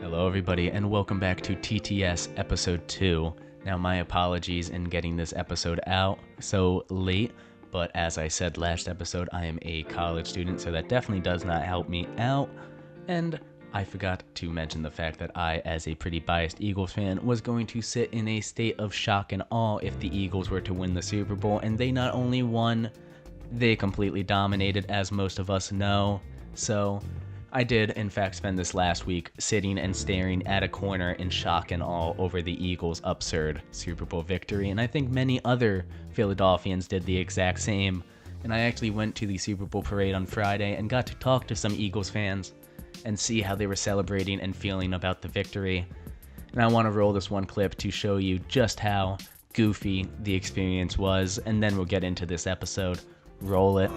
Hello everybody and welcome back to TTS episode 2. Now my apologies in getting this episode out so late, but as I said last episode, I am a college student, so that definitely does not help me out. And I forgot to mention the fact that I, as a pretty biased Eagles fan, was going to sit in a state of shock and awe if the Eagles were to win the Super Bowl, and they not only won, they completely dominated, as most of us know. So I did, in fact, spend this last week sitting and staring at a corner in shock and awe over the Eagles' absurd Super Bowl victory, and I think many other Philadelphians did the exact same. And I actually went to the Super Bowl parade on Friday and got to talk to some Eagles fans and see how they were celebrating and feeling about the victory. And I want to roll this one clip to show you just how goofy the experience was, and then we'll get into this episode. Roll it.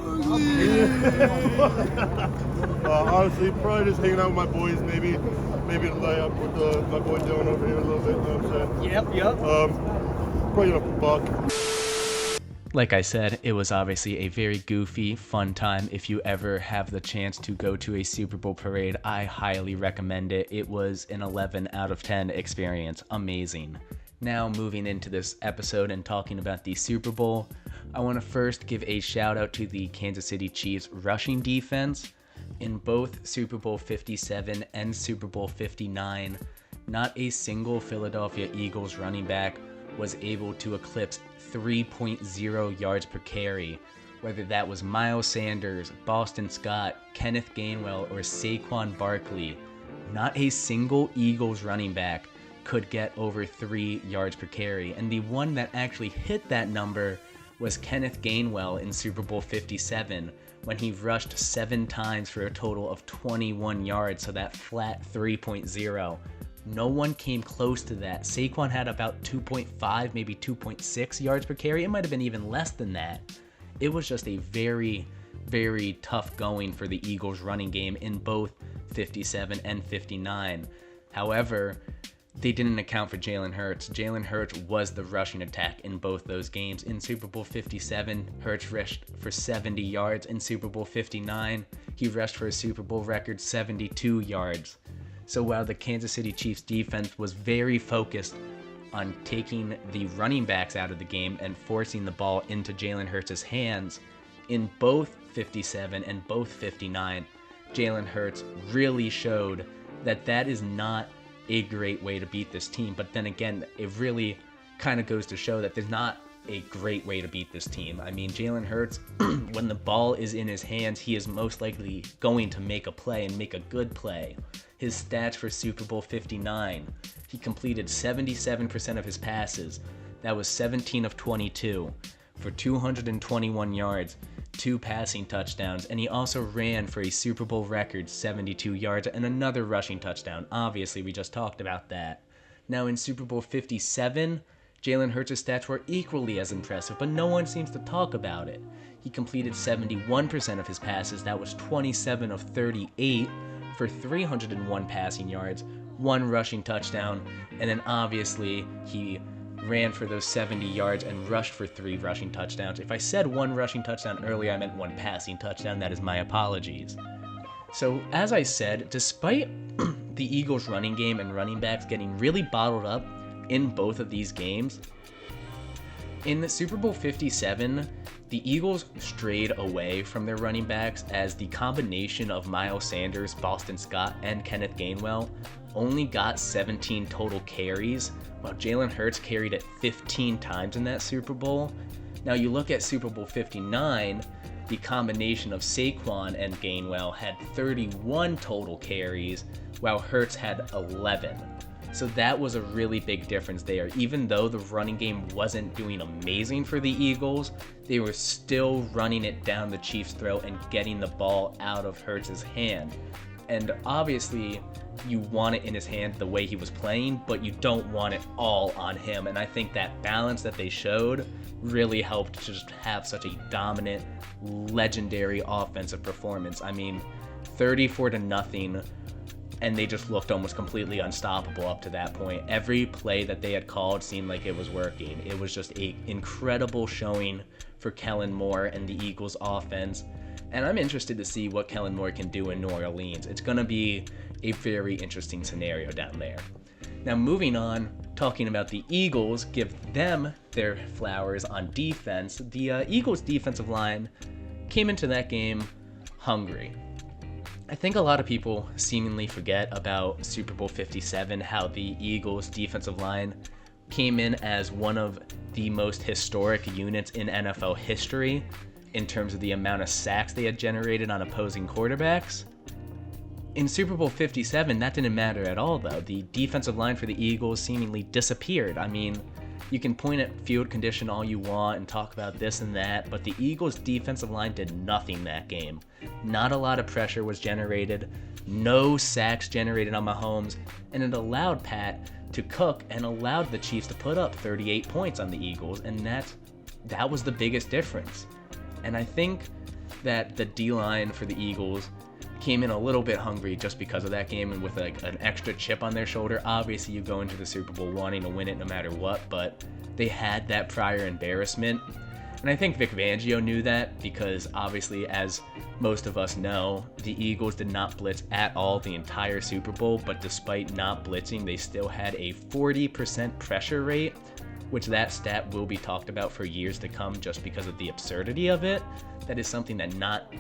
Honestly, probably just hanging out with my boys, maybe lay up with my boy Dylan over here a little bit, you know what I'm saying? Yep. Probably gonna fuck. Like I said, it was obviously a very goofy, fun time. If you ever have the chance to go to a Super Bowl parade, I highly recommend it. It was an 11 out of 10 experience. Amazing. Now, moving into this episode and talking about the Super Bowl, I want to first give a shout out to the Kansas City Chiefs rushing defense. In both Super Bowl 57 and Super Bowl 59, not a single Philadelphia Eagles running back was able to eclipse 3.0 yards per carry, whether that was Miles Sanders, Boston Scott, Kenneth Gainwell, or Saquon Barkley. Not a single Eagles running back could get over 3 yards per carry, and the one that actually hit that number was Kenneth Gainwell in Super Bowl 57, when he rushed 7 times for a total of 21 yards, so that flat 3.0. No one came close to that. Saquon had about 2.5, maybe 2.6 yards per carry. It might have been even less than that. It was just a very, very tough going for the Eagles running game in both 57 and 59. However, they didn't account for Jalen Hurts. Jalen Hurts was the rushing attack in both those games. In Super Bowl 57, Hurts rushed for 70 yards. In Super Bowl 59, he rushed for a Super Bowl record 72 yards. So while the Kansas City Chiefs defense was very focused on taking the running backs out of the game and forcing the ball into Jalen Hurts' hands, in both 57 and both 59, Jalen Hurts really showed that that is not a great way to beat this team. But then again, it really kind of goes to show that there's not a great way to beat this team. I mean, Jalen Hurts, when the ball is in his hands, he is most likely going to make a play and make a good play. His stats for Super Bowl 59, he completed 77% of his passes. That was 17 of 22 for 221 yards, 2 passing touchdowns, and he also ran for a Super Bowl record 72 yards and another rushing touchdown. Obviously, we just talked about that. Now in Super Bowl 57, Jalen Hurts' stats were equally as impressive, but no one seems to talk about it. He completed 71% of his passes. That was 27 of 38 for 301 passing yards, 1 rushing touchdown, and then obviously he ran for those 70 yards and rushed for 3 rushing touchdowns. If I said 1 rushing touchdown earlier, I meant 1 passing touchdown. That is my apologies. So as I said, despite the Eagles' running game and running backs getting really bottled up in both of these games, in the Super Bowl 57, the Eagles strayed away from their running backs as the combination of Miles Sanders, Boston Scott, and Kenneth Gainwell only got 17 total carries, while Jalen Hurts carried it 15 times in that Super Bowl. Now you look at Super Bowl 59, the combination of Saquon and Gainwell had 31 total carries, while Hurts had 11. So that was a really big difference there. Even though the running game wasn't doing amazing for the Eagles, they were still running it down the Chiefs' throat and getting the ball out of Hurts' hand. And obviously, you want it in his hand the way he was playing, but you don't want it all on him. And I think that balance that they showed really helped to just have such a dominant, legendary offensive performance. I mean, 34-0, and they just looked almost completely unstoppable up to that point. Every play that they had called seemed like it was working. It was just an incredible showing for Kellen Moore and the Eagles offense. And I'm interested to see what Kellen Moore can do in New Orleans. It's going to be a very interesting scenario down there. Now, moving on, talking about the Eagles, give them their flowers on defense. The Eagles' defensive line came into that game hungry. I think a lot of people seemingly forget about Super Bowl 57, how the Eagles' defensive line came in as one of the most historic units in NFL history in terms of the amount of sacks they had generated on opposing quarterbacks. In Super Bowl 57, that didn't matter at all, though. The defensive line for the Eagles seemingly disappeared. I mean, you can point at field condition all you want and talk about this and that, but the Eagles' defensive line did nothing that game. Not a lot of pressure was generated, no sacks generated on Mahomes, and it allowed Pat to cook and allowed the Chiefs to put up 38 points on the Eagles, and that was the biggest difference. And I think that the D-line for the Eagles came in a little bit hungry just because of that game and with like an extra chip on their shoulder. Obviously, you go into the Super Bowl wanting to win it no matter what, but they had that prior embarrassment. And I think Vic Fangio knew that because obviously, as most of us know, the Eagles did not blitz at all the entire Super Bowl, but despite not blitzing, they still had a 40% pressure rate, which that stat will be talked about for years to come just because of the absurdity of it. That is something that not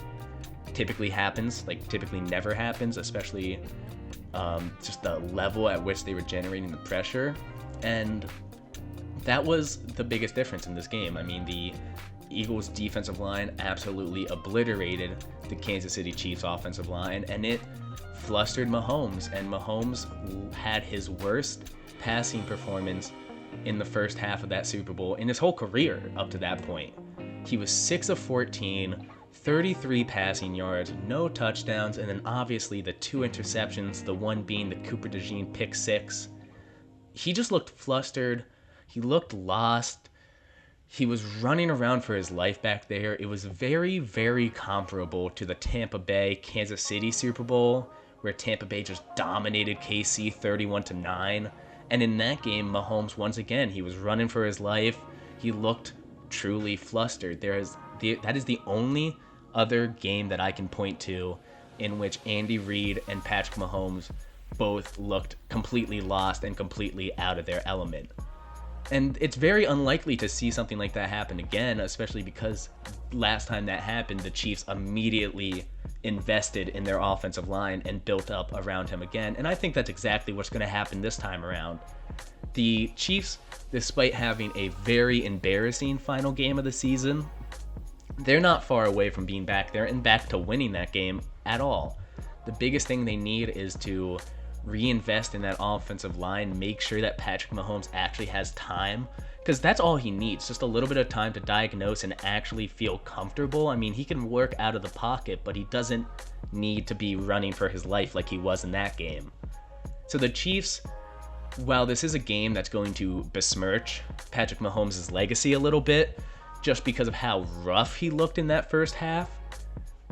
typically happens, like typically never happens, especially just the level at which they were generating the pressure. And that was the biggest difference in this game. I mean, the Eagles defensive line absolutely obliterated the Kansas City Chiefs offensive line, and it flustered Mahomes, and Mahomes had his worst passing performance in the first half of that Super Bowl in his whole career up to that point. He was 6 of 14, 33 passing yards, no touchdowns, and then obviously the 2 interceptions, the one being the Cooper DeJean pick 6. He just looked flustered. He looked lost. He was running around for his life back there. It was very, very comparable to the Tampa Bay Kansas City Super Bowl, where Tampa Bay just dominated KC 31-9. And in that game, Mahomes, once again, he was running for his life. He looked truly flustered. That is the only other game that I can point to in which Andy Reid and Patrick Mahomes both looked completely lost and completely out of their element. And it's very unlikely to see something like that happen again, especially because last time that happened, the Chiefs immediately invested in their offensive line and built up around him again. And I think that's exactly what's going to happen this time around. The Chiefs, despite having a very embarrassing final game of the season, they're not far away from being back there and back to winning that game at all. The biggest thing they need is to reinvest in that offensive line, make sure that Patrick Mahomes actually has time, because that's all he needs, just a little bit of time to diagnose and actually feel comfortable. I mean, he can work out of the pocket, but he doesn't need to be running for his life like he was in that game. So the Chiefs, while this is a game that's going to besmirch Patrick Mahomes' legacy a little bit, just because of how rough he looked in that first half,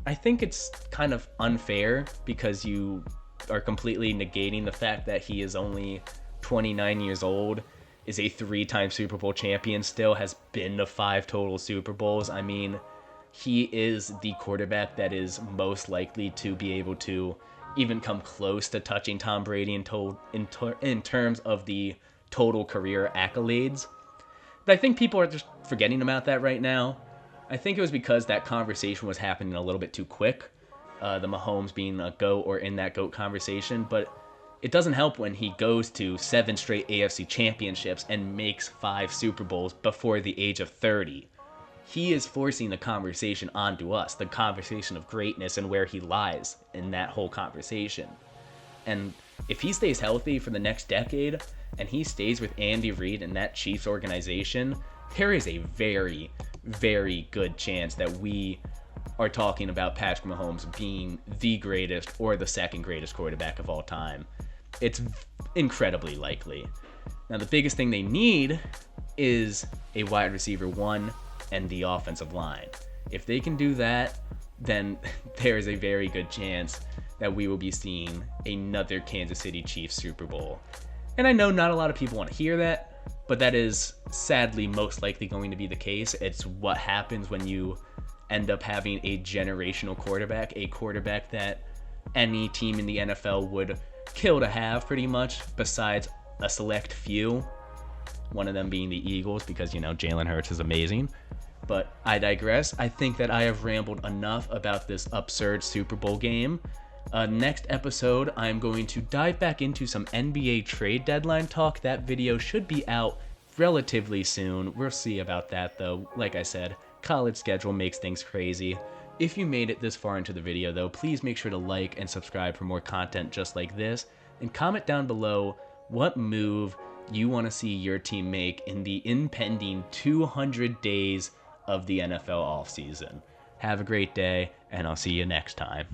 I think it's kind of unfair because you are completely negating the fact that he is only 29 years old, is a 3-time Super Bowl champion, still has been to 5 total Super Bowls. I mean, he is the quarterback that is most likely to be able to even come close to touching Tom Brady in terms of the total career accolades. But I think people are just forgetting about that right now. I think it was because that conversation was happening a little bit too quick. The Mahomes being a GOAT or in that GOAT conversation, but it doesn't help when he goes to 7 straight AFC championships and makes 5 Super Bowls before the age of 30. He is forcing the conversation onto us, the conversation of greatness and where he lies in that whole conversation. And if he stays healthy for the next decade and he stays with Andy Reid and that Chiefs organization, there is a very, very good chance that we are talking about Patrick Mahomes being the greatest or the second greatest quarterback of all time. It's incredibly likely. Now, the biggest thing they need is a wide receiver 1 and the offensive line. If they can do that, then there is a very good chance that we will be seeing another Kansas City Chiefs Super Bowl. And I know not a lot of people want to hear that, but that is sadly most likely going to be the case. It's what happens when you end up having a generational quarterback, a quarterback that any team in the NFL would kill to have pretty much, besides a select few, one of them being the Eagles, because, you know, Jalen Hurts is amazing. But I digress. I think that I have rambled enough about this absurd Super Bowl game. Next episode, I'm going to dive back into some NBA trade deadline talk. That video should be out relatively soon. We'll see about that, though. Like I said, college schedule makes things crazy. If you made it this far into the video, though, please make sure to like and subscribe for more content just like this, and comment down below what move you want to see your team make in the impending 200 days of the NFL offseason. Have a great day, and I'll see you next time.